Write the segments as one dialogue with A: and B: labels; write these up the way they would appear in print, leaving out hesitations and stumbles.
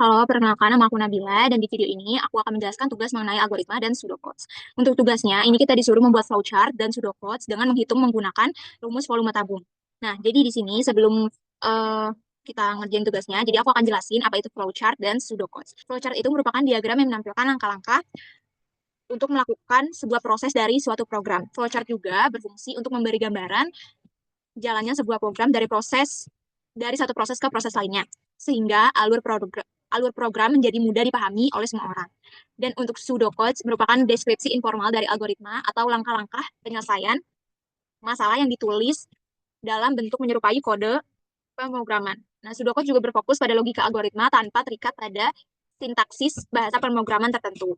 A: Halo, perkenalkan nama aku Nabila dan di video ini aku akan menjelaskan tugas mengenai algoritma dan pseudocodes. Untuk tugasnya, ini kita disuruh membuat flowchart dan pseudocodes dengan menghitung menggunakan rumus volume tabung. Nah, jadi di sini sebelum eh, kita ngerjain tugasnya, jadi aku akan jelasin apa itu flowchart dan pseudocodes. Flowchart itu merupakan diagram yang menampilkan langkah-langkah untuk melakukan sebuah proses dari suatu program. Flowchart juga berfungsi untuk memberi gambaran jalannya sebuah program dari satu proses ke proses lainnya, sehingga alur program menjadi mudah dipahami oleh semua orang. Dan untuk pseudocodes merupakan deskripsi informal dari algoritma atau langkah-langkah penyelesaian masalah yang ditulis dalam bentuk menyerupai kode pemrograman. Nah, pseudocode juga berfokus pada logika algoritma tanpa terikat pada sintaksis bahasa pemrograman tertentu.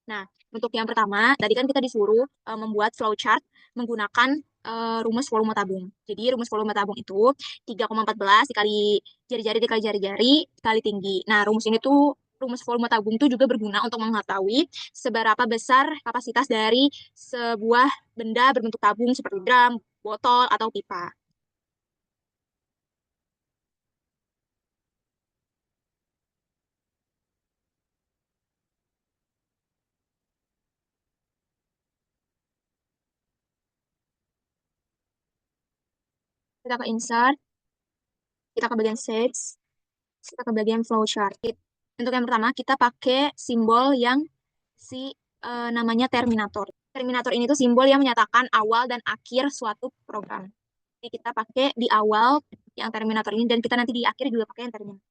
A: Nah, untuk yang pertama, tadi kan kita disuruh membuat flowchart menggunakan rumus volume tabung. Jadi rumus volume tabung itu 3,14 dikali jari-jari dikali tinggi. Nah, rumus volume tabung itu juga berguna untuk mengetahui seberapa besar kapasitas dari sebuah benda berbentuk tabung seperti drum, botol, atau pipa. Kita ke insert, kita ke bagian settings, kita ke bagian flowchart. Untuk yang pertama, kita pakai simbol yang namanya terminator. Terminator ini tuh simbol yang menyatakan awal dan akhir suatu program. Jadi kita pakai di awal yang terminator ini dan kita nanti di akhir juga pakai yang terminator.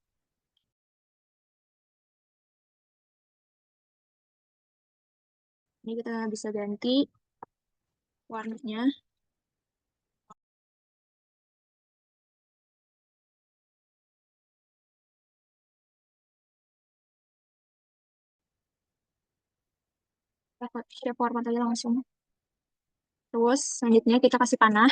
A: Ini kita bisa ganti warnanya. Kita share format aja langsung. Terus selanjutnya kita kasih panah.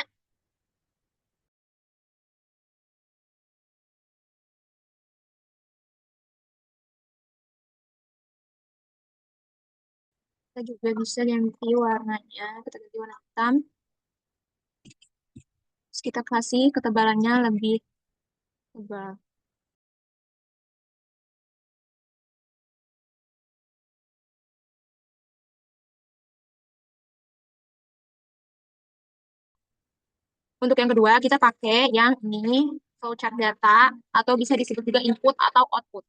A: Kita juga bisa ganti warnanya. Kita ganti warna hitam. Terus kita kasih ketebalannya lebih tebal. Untuk yang kedua, kita pakai yang ini, flowchart data, atau bisa disebut juga input atau output.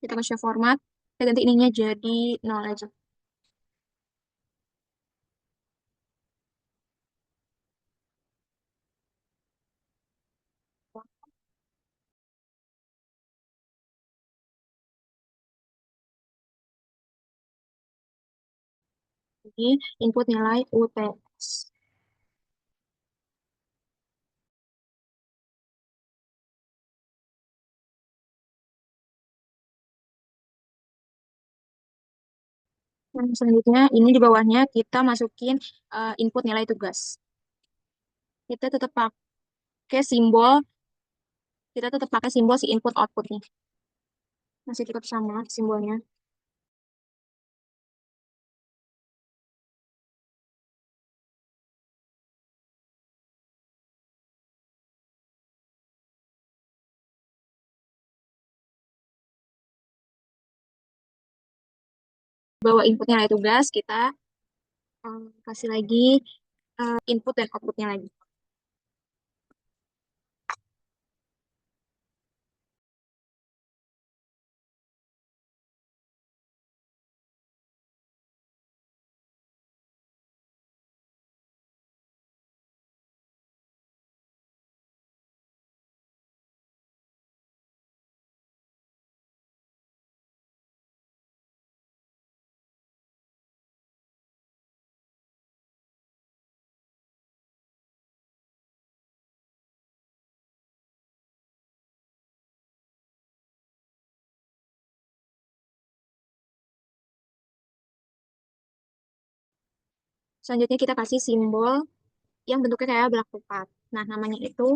A: Kita ke show format, kita ganti ininya jadi nol aja. Jadi input nilai UTS. Dan selanjutnya ini di bawahnya kita masukin input nilai tugas. Kita tetap pakai simbol, kita tetap pakai simbol si input outputnya. Masih tetap sama simbolnya. Bawah input nilai tugas kita kasih lagi input dan outputnya lagi. Selanjutnya kita kasih simbol yang bentuknya kayak blak kupat. Nah, namanya itu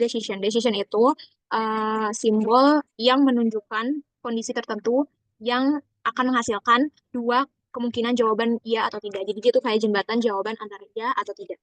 A: decision. Decision itu simbol yang menunjukkan kondisi tertentu yang akan menghasilkan dua kemungkinan jawaban iya atau tidak. Jadi dia tuh kayak jembatan jawaban antara iya atau tidak.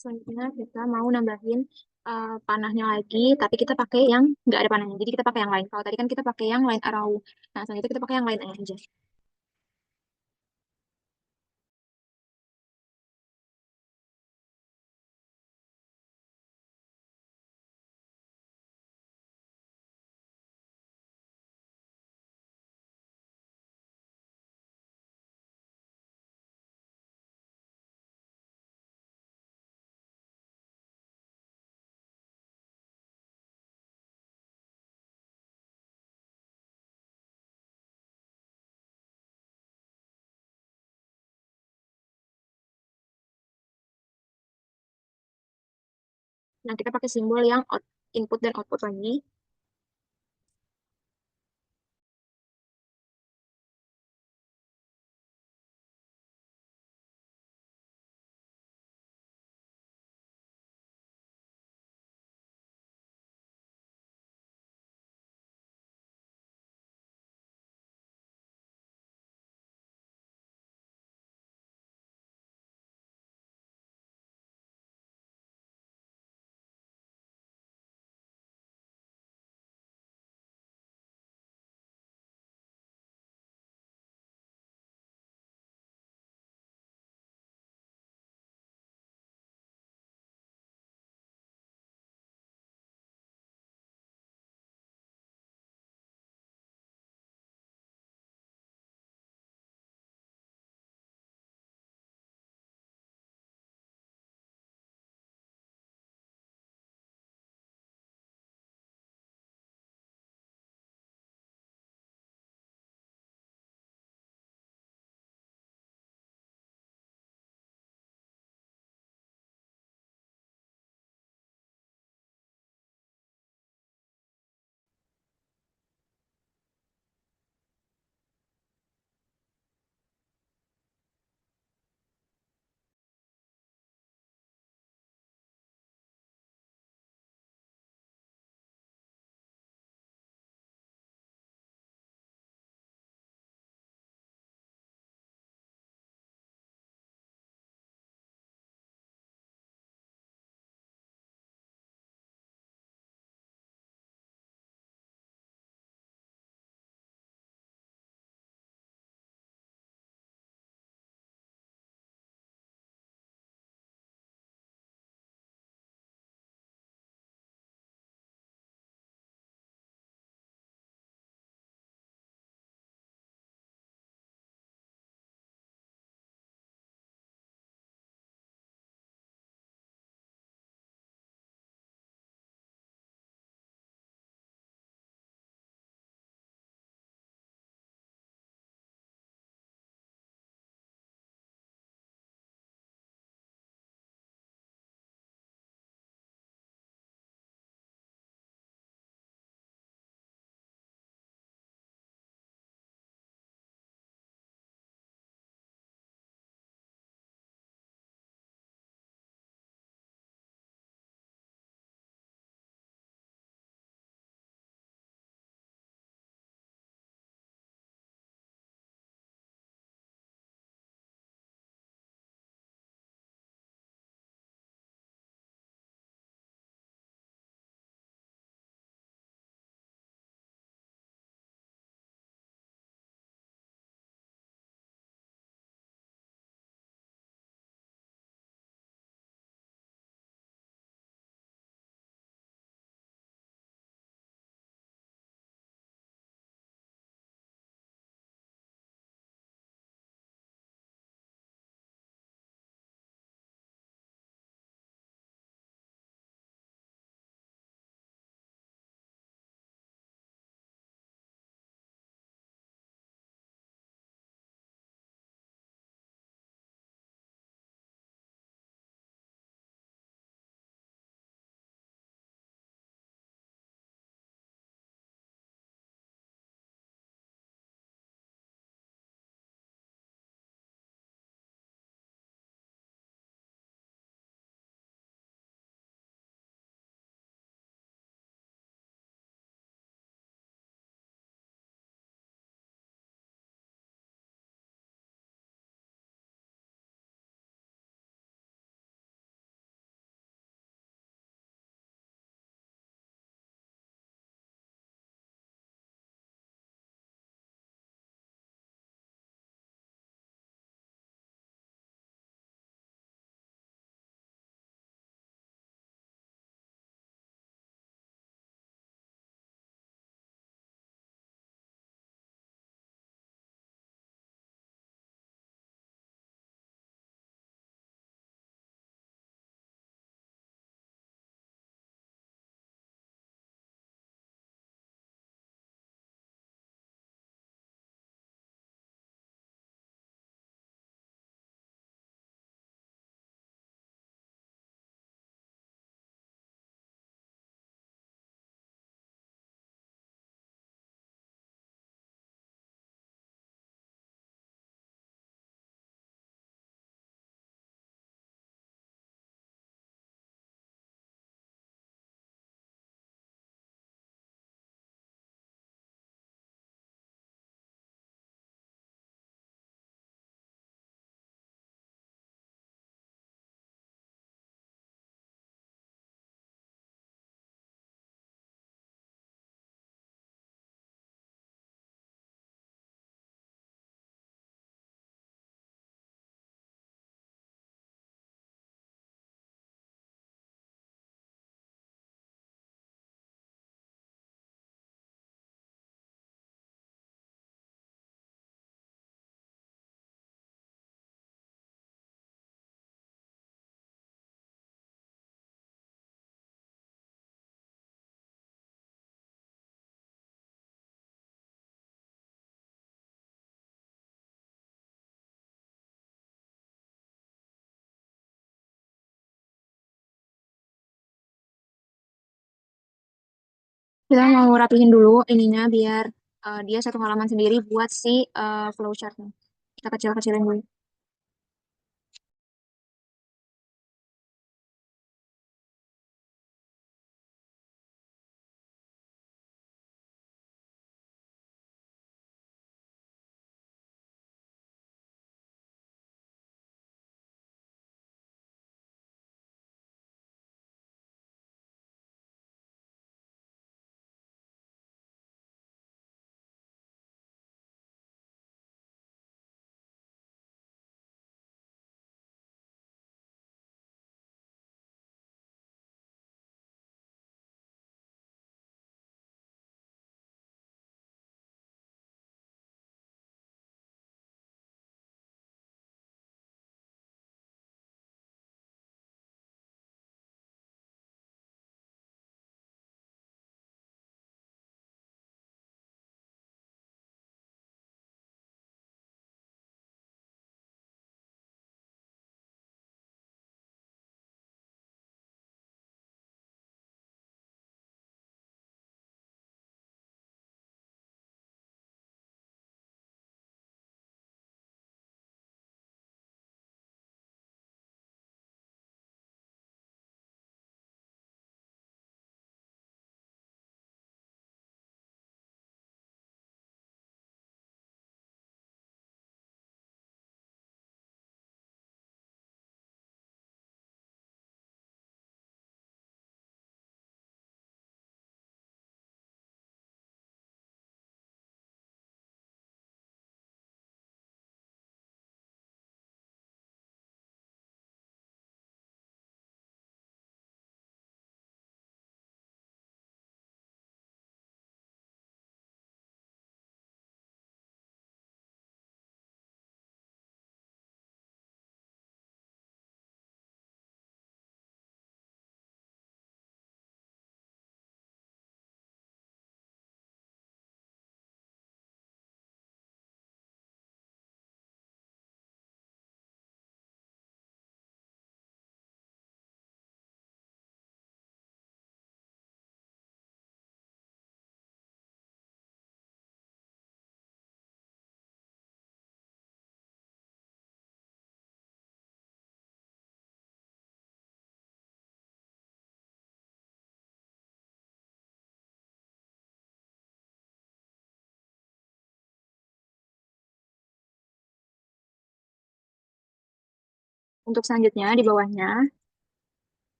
A: Selanjutnya kita mau nambahin panahnya lagi, tapi kita pakai yang nggak ada panahnya. Jadi kita pakai yang lain. Kalau tadi kan kita pakai yang line arrow. Nah, selanjutnya kita pakai yang lain aja. Nah, kita pakai simbol yang input dan output lagi. Kita mau rapihin dulu ininya biar dia satu halaman sendiri buat si flowchartnya. Kita kecil-kecilin dulu.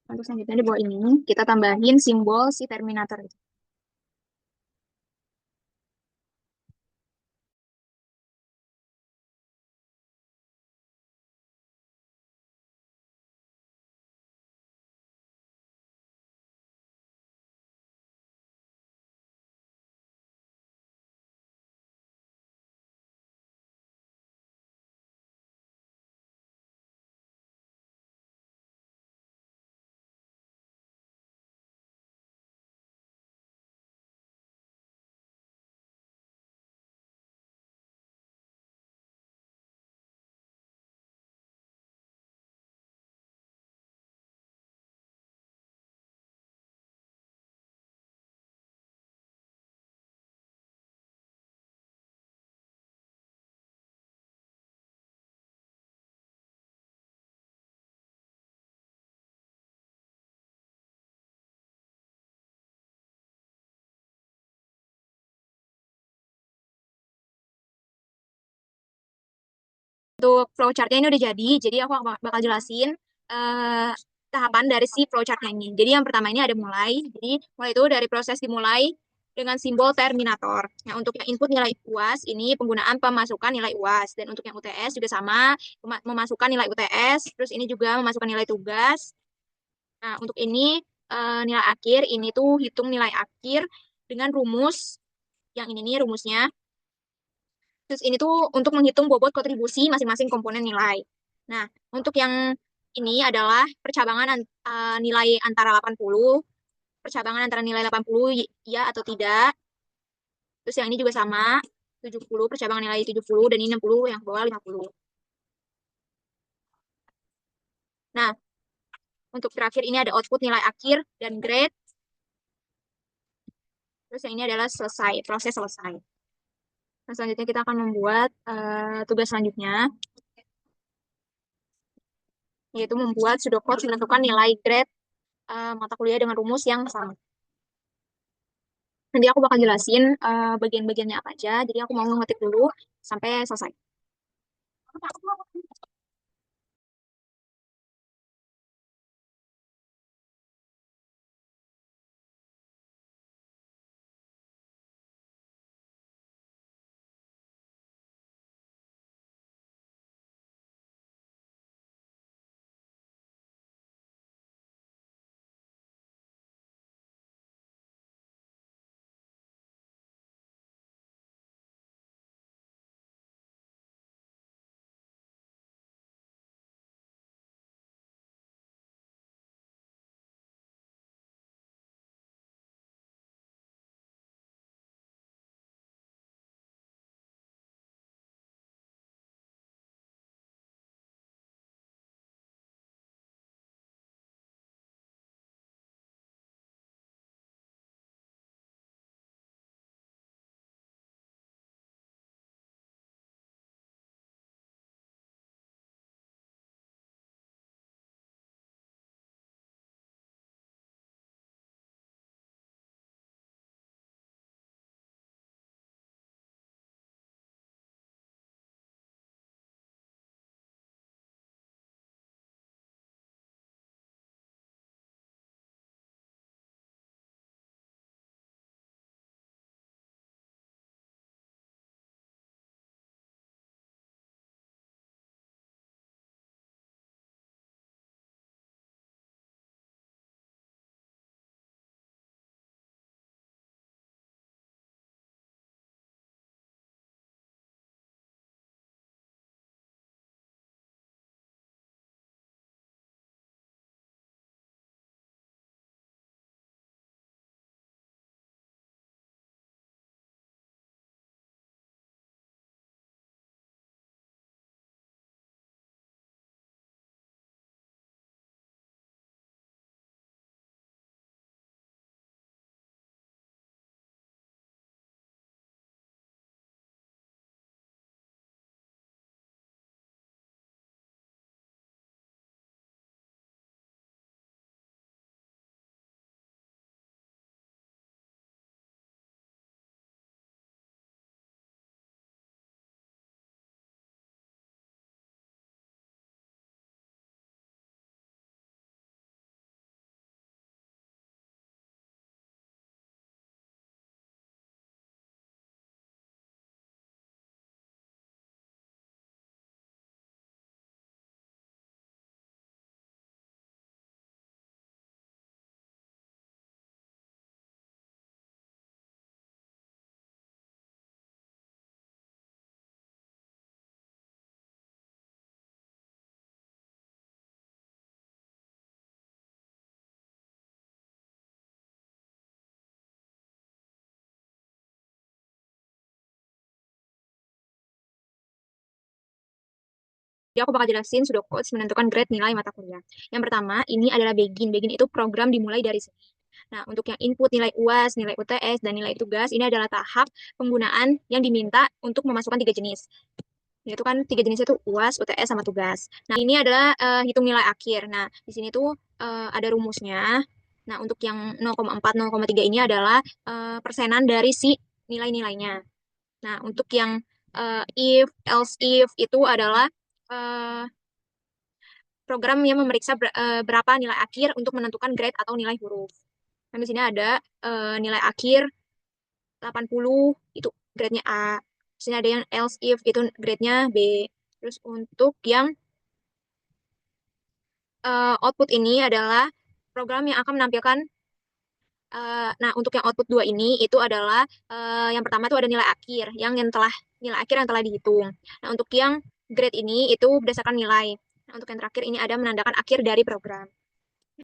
A: Untuk selanjutnya di bawah ini kita tambahin simbol si Terminator itu. Untuk flowchartnya ini udah jadi aku bakal jelasin eh, tahapan dari si flowchartnya ini. Jadi yang pertama ini ada mulai. Jadi mulai itu dari proses dimulai dengan simbol terminator. Nah, untuk yang input nilai UAS ini penggunaan pemasukan nilai UAS dan untuk yang UTS juga sama memasukkan nilai UTS. Terus ini juga memasukkan nilai tugas. Nah, untuk ini nilai akhir ini tuh hitung nilai akhir dengan rumus yang ini nih rumusnya. Terus ini tuh untuk menghitung bobot kontribusi masing-masing komponen nilai. Nah, untuk yang ini adalah percabangan nilai antara 80, percabangan antara nilai 80 ya atau tidak. Terus yang ini juga sama, 70, percabangan nilai 70 dan ini 60 yang bawah 50. Nah, untuk terakhir ini ada output nilai akhir dan grade. Terus yang ini adalah selesai, proses selesai. Nah, selanjutnya kita akan membuat tugas selanjutnya, yaitu membuat pseudocode menentukan nilai grade mata kuliah dengan rumus yang sama. Nanti aku bakal jelasin bagian-bagiannya apa aja, jadi aku mau ngetik dulu sampai selesai. Jadi aku bakal jelasin pseudocodes menentukan grade nilai mata kuliah. Yang pertama, ini adalah Begin. Begin itu program dimulai dari sini. Nah, untuk yang input nilai UAS, nilai UTS, dan nilai tugas, ini adalah tahap penggunaan yang diminta untuk memasukkan tiga jenis. Yaitu kan tiga jenis itu UAS, UTS, sama tugas. Nah, ini adalah hitung nilai akhir. Nah, di sini tuh ada rumusnya. Nah, untuk yang 0,4, 0,3 ini adalah persenan dari si nilai-nilainya. Nah, untuk yang if, else if itu adalah eh, program yang memeriksa berapa nilai akhir untuk menentukan grade atau nilai huruf. Nah, di sini ada nilai akhir 80 itu grade-nya A. Di sini ada yang else if itu grade-nya B. Terus untuk yang output ini adalah program yang akan menampilkan nah untuk yang output 2 ini itu adalah yang pertama itu ada nilai akhir nilai akhir yang telah dihitung. Nah, untuk yang grade ini itu berdasarkan nilai. Nah, untuk yang terakhir ini ada menandakan akhir dari program.